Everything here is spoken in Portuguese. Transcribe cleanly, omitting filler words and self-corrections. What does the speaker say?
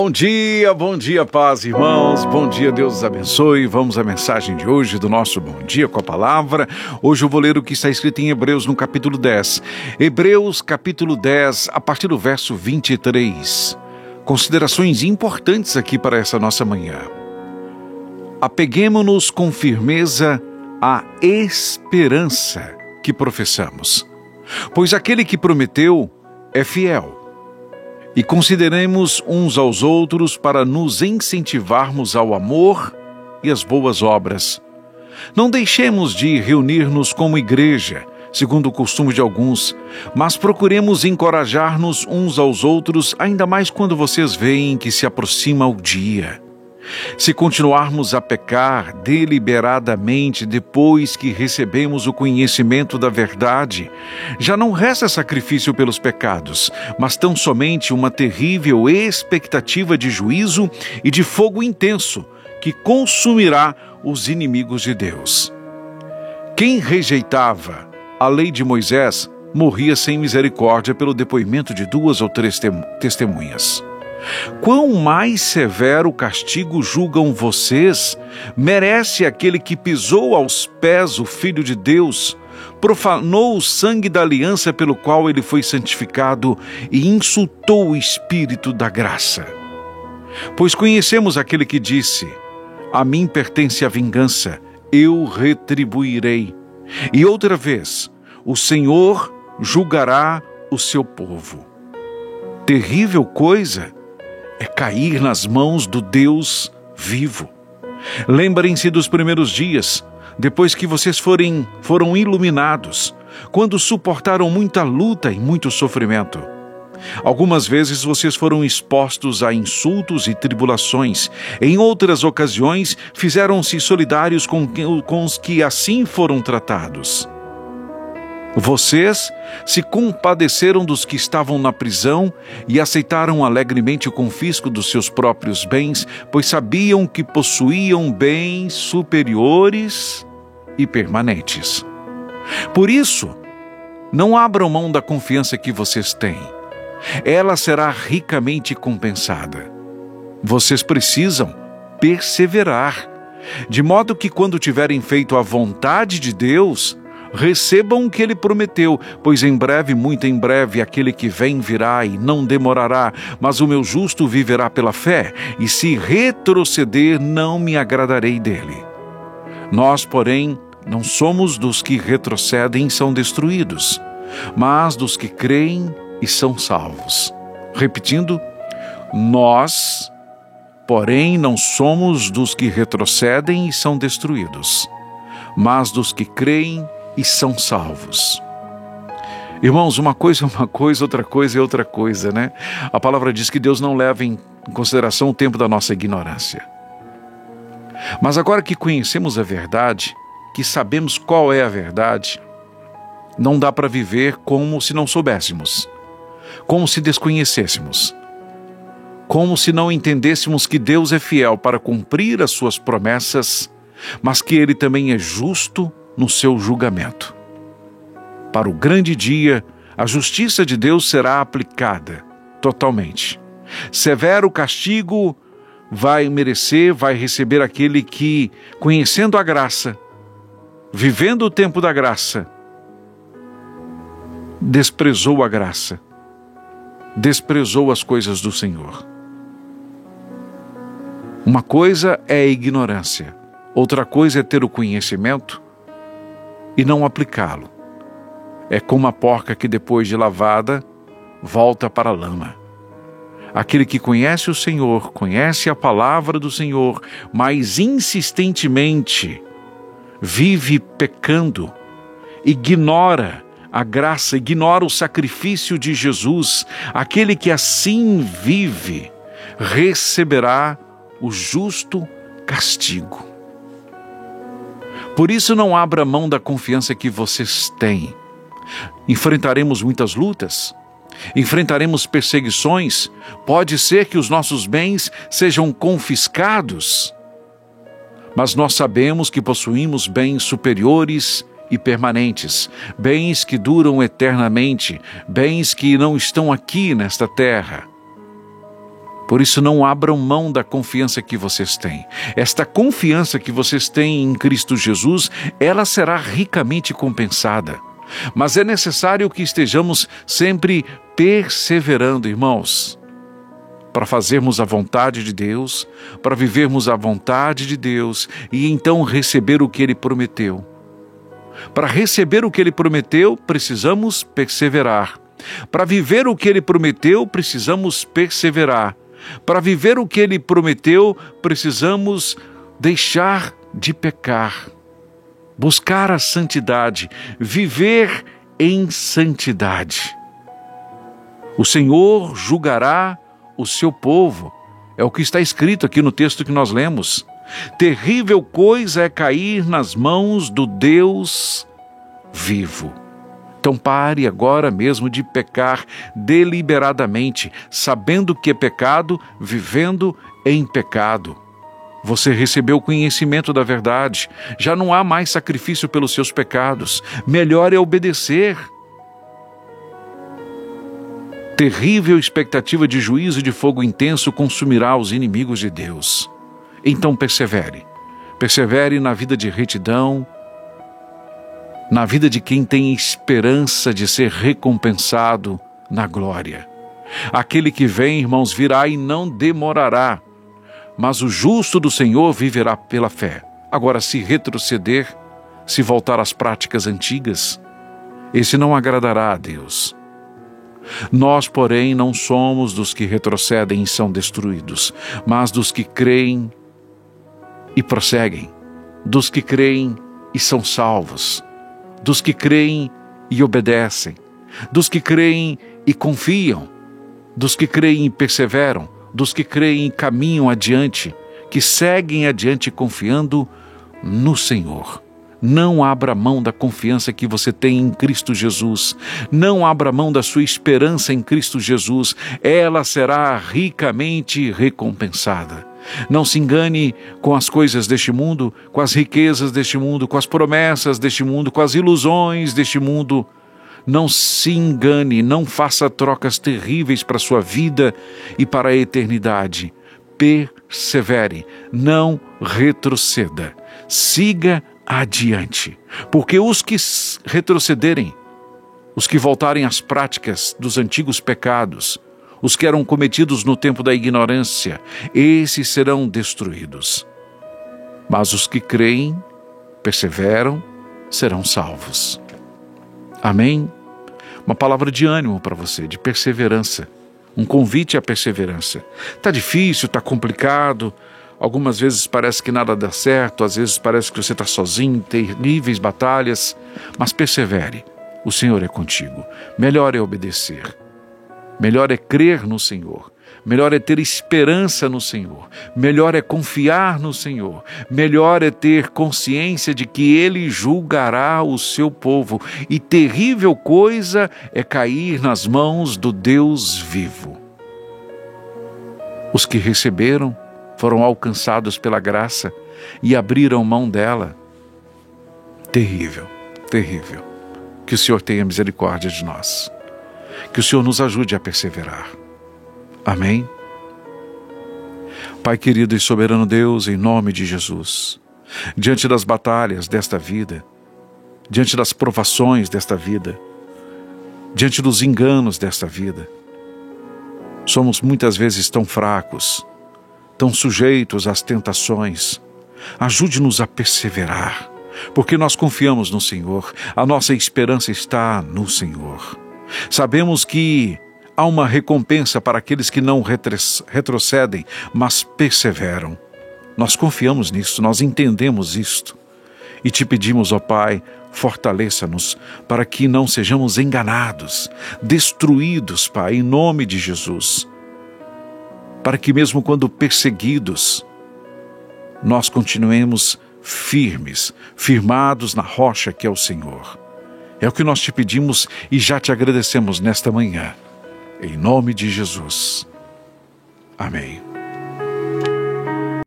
Bom dia, paz, irmãos. Bom dia, Deus os abençoe. Vamos à mensagem de hoje do nosso Bom Dia com a Palavra. Hoje eu vou ler o que está escrito em Hebreus no capítulo 10. Hebreus capítulo 10, a partir do verso 23. Considerações importantes aqui para essa nossa manhã. Apeguemo-nos com firmeza à esperança que professamos, pois aquele que prometeu é fiel. E consideremos uns aos outros para nos incentivarmos ao amor e às boas obras. Não deixemos de reunir-nos como igreja, segundo o costume de alguns, mas procuremos encorajar-nos uns aos outros, ainda mais quando vocês veem que se aproxima o dia. Se continuarmos a pecar deliberadamente depois que recebemos o conhecimento da verdade, já não resta sacrifício pelos pecados, mas tão somente uma terrível expectativa de juízo e de fogo intenso que consumirá os inimigos de Deus. Quem rejeitava a lei de Moisés morria sem misericórdia pelo depoimento de 2 ou 3 testemunhas. Quão mais severo castigo julgam vocês merece aquele que pisou aos pés o Filho de Deus, profanou o sangue da aliança pelo qual ele foi santificado e insultou o Espírito da graça. Pois conhecemos aquele que disse: a mim pertence a vingança, eu retribuirei. E outra vez, o Senhor julgará o seu povo. Terrível coisa é cair nas mãos do Deus vivo. Lembrem-se dos primeiros dias, depois que vocês foram iluminados, quando suportaram muita luta e muito sofrimento. Algumas vezes vocês foram expostos a insultos e tribulações. Em outras ocasiões, fizeram-se solidários com os que assim foram tratados. Vocês se compadeceram dos que estavam na prisão e aceitaram alegremente o confisco dos seus próprios bens, pois sabiam que possuíam bens superiores e permanentes. Por isso, não abram mão da confiança que vocês têm. Ela será ricamente compensada. Vocês precisam perseverar, de modo que quando tiverem feito a vontade de Deus, recebam o que ele prometeu, pois em breve, muito em breve, aquele que vem virá e não demorará, mas o meu justo viverá pela fé, e se retroceder, não me agradarei dele. Nós, porém, não somos dos que retrocedem e são destruídos, mas dos que creem e são salvos. Repetindo, nós, porém, não somos dos que retrocedem e são destruídos, mas dos que creem e são salvos. Irmãos, uma coisa é uma coisa, outra coisa é outra coisa, né? A palavra diz que Deus não leva em consideração o tempo da nossa ignorância. Mas agora que conhecemos a verdade, que sabemos qual é a verdade, não dá para viver como se não soubéssemos, como se desconhecêssemos, como se não entendêssemos que Deus é fiel para cumprir as suas promessas, mas que Ele também é justo no seu julgamento. Para o grande dia, a justiça de Deus será aplicada totalmente. Severo castigo vai receber aquele que, conhecendo a graça, vivendo o tempo da graça, desprezou a graça, desprezou as coisas do Senhor. Uma coisa é a ignorância, outra coisa é ter o conhecimento e não aplicá-lo. É como a porca que depois de lavada volta para a lama. Aquele que conhece o Senhor, conhece a palavra do Senhor, mas insistentemente vive pecando, ignora a graça, ignora o sacrifício de Jesus. Aquele que assim vive receberá o justo castigo. Por isso não abra mão da confiança que vocês têm. Enfrentaremos muitas lutas, enfrentaremos perseguições, pode ser que os nossos bens sejam confiscados, mas nós sabemos que possuímos bens superiores e permanentes, bens que duram eternamente, bens que não estão aqui nesta terra. Por isso, não abram mão da confiança que vocês têm. Esta confiança que vocês têm em Cristo Jesus, ela será ricamente compensada. Mas é necessário que estejamos sempre perseverando, irmãos, para fazermos a vontade de Deus, para vivermos a vontade de Deus e então receber o que Ele prometeu. Para receber o que Ele prometeu, precisamos perseverar. Para viver o que Ele prometeu, precisamos perseverar. Para viver o que Ele prometeu, precisamos deixar de pecar, buscar a santidade, viver em santidade. O Senhor julgará o seu povo, é o que está escrito aqui no texto que nós lemos. Terrível coisa é cair nas mãos do Deus vivo. Então pare agora mesmo de pecar deliberadamente, sabendo que é pecado, vivendo em pecado. Você recebeu o conhecimento da verdade, já não há mais sacrifício pelos seus pecados, melhor é obedecer. Terrível expectativa de juízo de fogo intenso consumirá os inimigos de Deus. Então persevere na vida de retidão, na vida de quem tem esperança de ser recompensado na glória. Aquele que vem, irmãos, virá e não demorará, mas o justo do Senhor viverá pela fé. Agora, se retroceder, se voltar às práticas antigas, esse não agradará a Deus. Nós, porém, não somos dos que retrocedem e são destruídos, mas dos que creem e prosseguem, dos que creem e são salvos, dos que creem e obedecem, dos que creem e confiam, dos que creem e perseveram, dos que creem e caminham adiante, que seguem adiante confiando no Senhor. Não abra mão da confiança que você tem em Cristo Jesus. Não abra mão da sua esperança em Cristo Jesus. Ela será ricamente recompensada. Não se engane com as coisas deste mundo, com as riquezas deste mundo, com as promessas deste mundo, com as ilusões deste mundo. Não se engane, não faça trocas terríveis para a sua vida e para a eternidade. Persevere, não retroceda. Siga adiante, porque os que retrocederem, os que voltarem às práticas dos antigos pecados, os que eram cometidos no tempo da ignorância, esses serão destruídos. Mas os que creem, perseveram, serão salvos. Amém? Uma palavra de ânimo para você, de perseverança, um convite à perseverança. Está difícil, está complicado, algumas vezes parece que nada dá certo, às vezes parece que você está sozinho, terríveis batalhas, mas persevere, o Senhor é contigo. Melhor é obedecer, melhor é crer no Senhor, melhor é ter esperança no Senhor, melhor é confiar no Senhor, melhor é ter consciência de que Ele julgará o seu povo, e terrível coisa é cair nas mãos do Deus vivo. Os que receberam foram alcançados pela graça e abriram mão dela. Terrível, terrível. Que o Senhor tenha misericórdia de nós. Que o Senhor nos ajude a perseverar. Amém? Pai querido e soberano Deus, em nome de Jesus, diante das batalhas desta vida, diante das provações desta vida, diante dos enganos desta vida, somos muitas vezes tão fracos, tão sujeitos às tentações. Ajude-nos a perseverar, porque nós confiamos no Senhor, a nossa esperança está no Senhor. Sabemos que há uma recompensa para aqueles que não retrocedem, mas perseveram. Nós confiamos nisso, nós entendemos isto. E te pedimos, ó Pai, fortaleça-nos para que não sejamos enganados, destruídos, Pai, em nome de Jesus. Para que mesmo quando perseguidos, nós continuemos firmes, firmados na rocha que é o Senhor. É o que nós te pedimos e já te agradecemos nesta manhã. Em nome de Jesus. Amém.